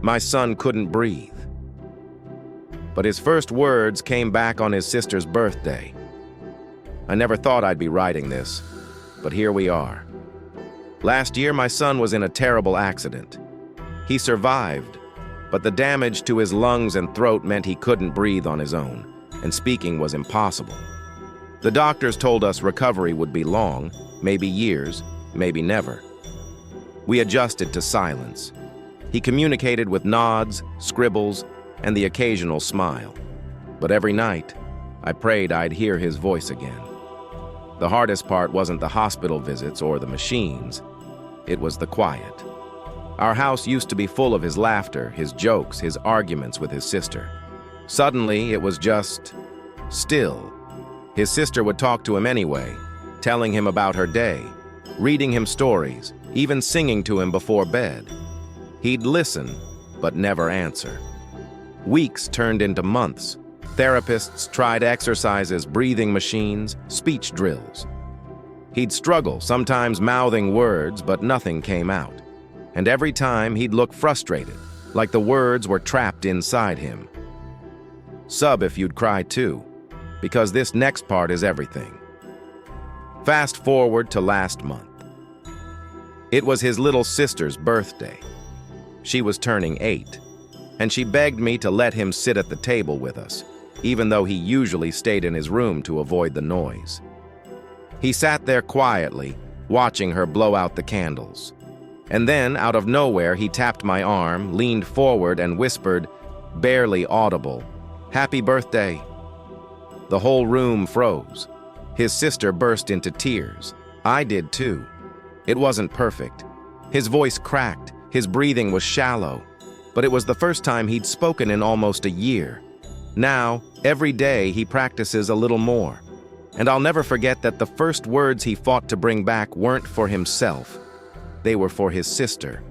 My son couldn't breathe. But his first words came back on his sister's birthday. I never thought I'd be writing this, but here we are. Last year, my son was in a terrible accident. He survived, but the damage to his lungs and throat meant he couldn't breathe on his own, and speaking was impossible. The doctors told us recovery would be long, maybe years, maybe never. We adjusted to silence. He communicated with nods, scribbles, and the occasional smile. But every night, I prayed I'd hear his voice again. The hardest part wasn't the hospital visits or the machines. It was the quiet. Our house used to be full of his laughter, his jokes, his arguments with his sister. Suddenly, it was just still. His sister would talk to him anyway, telling him about her day, reading him stories, even singing to him before bed. He'd listen, but never answer. Weeks turned into months. Therapists tried exercises, breathing machines, speech drills. He'd struggle, sometimes mouthing words, but nothing came out. And every time he'd look frustrated, like the words were trapped inside him. Sub if you'd cry too, because this next part is everything. Fast forward to last month. It was his little sister's birthday. She was turning 8, and she begged me to let him sit at the table with us, even though he usually stayed in his room to avoid the noise. He sat there quietly, watching her blow out the candles. And then, out of nowhere, he tapped my arm, leaned forward, and whispered, barely audible, "Happy birthday." The whole room froze. His sister burst into tears. I did too. It wasn't perfect. His voice cracked, his breathing was shallow, but it was the first time he'd spoken in almost a year. Now, every day, he practices a little more. And I'll never forget that the first words he fought to bring back weren't for himself. They were for his sister.